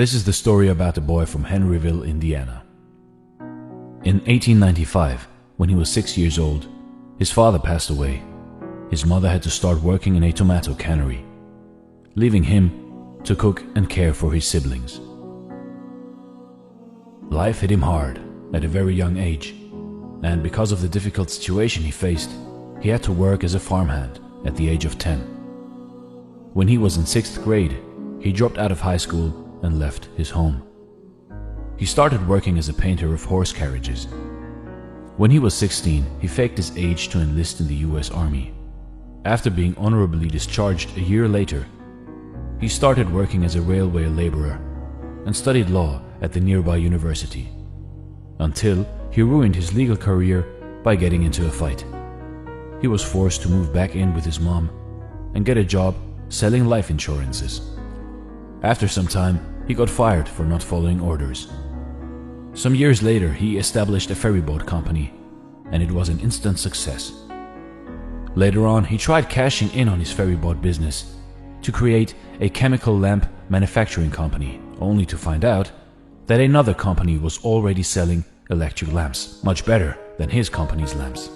This is the story about a boy from Henryville, Indiana. In 1895, when he was 6 years old, his father passed away. His mother had to start working in a tomato cannery, leaving him to cook and care for his siblings. Life hit him hard at a very young age, and because of the difficult situation he faced, he had to work as a farmhand at the age of 10. When he was in 6th grade, he dropped out of high school and left his home. He started working as a painter of horse carriages. When he was 16, he faked his age to enlist in the US Army. After being honorably discharged a year later, he started working as a railway laborer and studied law at the nearby university, until he ruined his legal career by getting into a fight. He was forced to move back in with his mom and get a job selling life insurances. After some time, he got fired for not following orders. Some years later, he established a ferryboat company, and it was an instant success. Later on, he tried cashing in on his ferryboat business to create a chemical lamp manufacturing company, only to find out that another company was already selling electric lamps, much better than his company's lamps.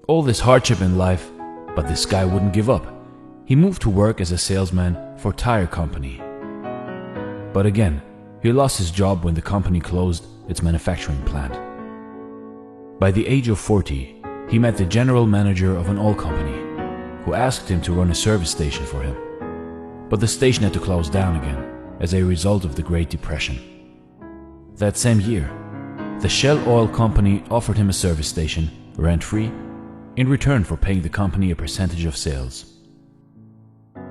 All this hardship in life, but this guy wouldn't give up. He moved to work as a salesman for a tire company. But again, he lost his job when the company closed its manufacturing plant. By the age of 40, he met the general manager of an oil company, who asked him to run a service station for him. But the station had to close down again as a result of the Great Depression. That same year, the Shell Oil Company offered him a service station, rent-free, in return for paying the company a percentage of sales.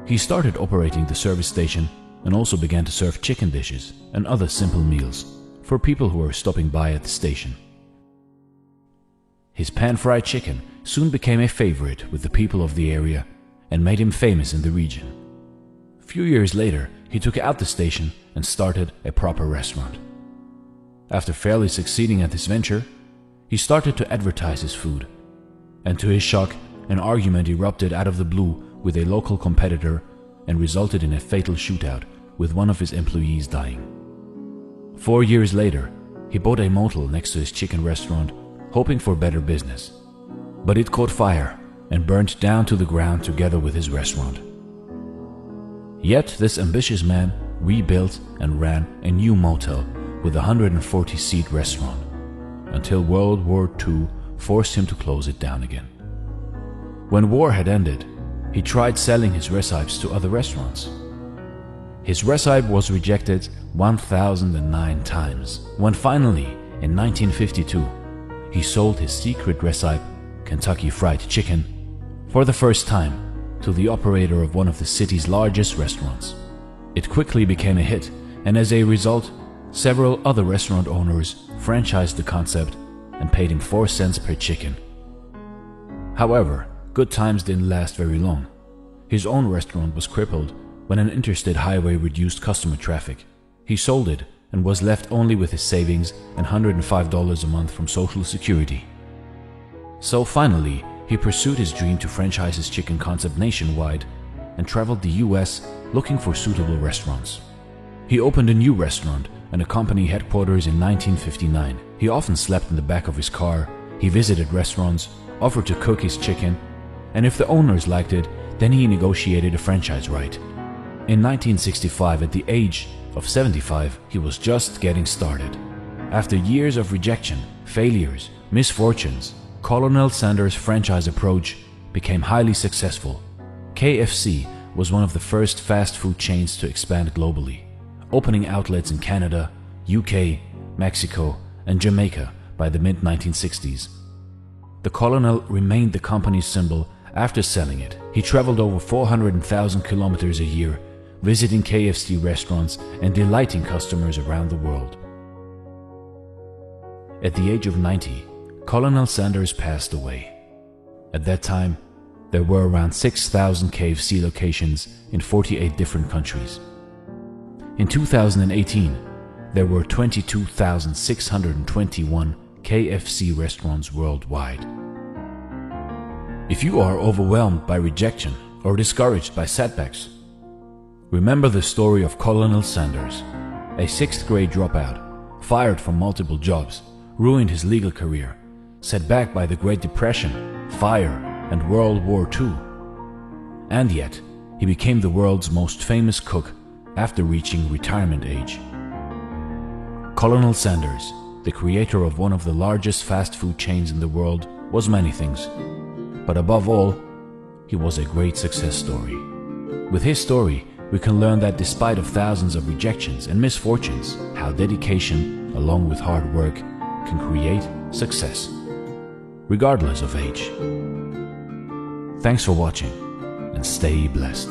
He started operating the service station and also began to serve chicken dishes and other simple meals for people who were stopping by at the station. His pan-fried chicken soon became a favorite with the people of the area and made him famous in the region. A few years later, he took out the station and started a proper restaurant. After fairly succeeding at this venture, he started to advertise his food, and to his shock, an argument erupted out of the blue with a local competitor and resulted in a fatal shootout with one of his employees dying. 4 years later, he bought a motel next to his chicken restaurant, hoping for better business. But it caught fire and burned down to the ground together with his restaurant. Yet this ambitious man rebuilt and ran a new motel with a 140-seat restaurant, until World War II forced him to close it down again. When war had ended, he tried selling his recipes to other restaurants. His recipe was rejected 1,009 times, when finally, in 1952, he sold his secret recipe, Kentucky Fried Chicken, for the first time to the operator of one of the city's largest restaurants. It quickly became a hit, and as a result, several other restaurant owners franchised the concept and paid him 4 cents per chicken. However, good times didn't last very long. His own restaurant was crippled when an interstate highway reduced customer traffic. He sold it and was left only with his savings and $105 a month from Social Security. So finally, he pursued his dream to franchise his chicken concept nationwide and traveled the US looking for suitable restaurants. He opened a new restaurant and a company headquarters in 1959. He often slept in the back of his car. He visited restaurants, offered to cook his chicken, and if the owners liked it, then he negotiated a franchise right. In 1965, at the age of 75, he was just getting started. After years of rejection, failures, misfortunes, Colonel Sanders' franchise approach became highly successful. KFC was one of the first fast food chains to expand globally, opening outlets in Canada, UK, Mexico, and Jamaica by the mid-1960s. The Colonel remained the company's symbol after selling it. He traveled over 400,000 kilometers a year, visiting KFC restaurants and delighting customers around the world. At the age of 90, Colonel Sanders passed away. At that time, there were around 6,000 KFC locations in 48 different countries. In 2018, there were 22,621 KFC restaurants worldwide. If you are overwhelmed by rejection or discouraged by setbacks, Remember the story of Colonel Sanders, a 6th grade dropout, fired from multiple jobs, ruined his legal career, set back by the Great Depression, fire, and World War II. And yet, he became the world's most famous cook after reaching retirement age. Colonel Sanders, the creator of one of the largest fast food chains in the world, was many things. But above all, he was a great success story. With his story, we can learn that despite of thousands of rejections and misfortunes, how dedication, along with hard work, can create success, regardless of age. Thanks for watching, and stay blessed.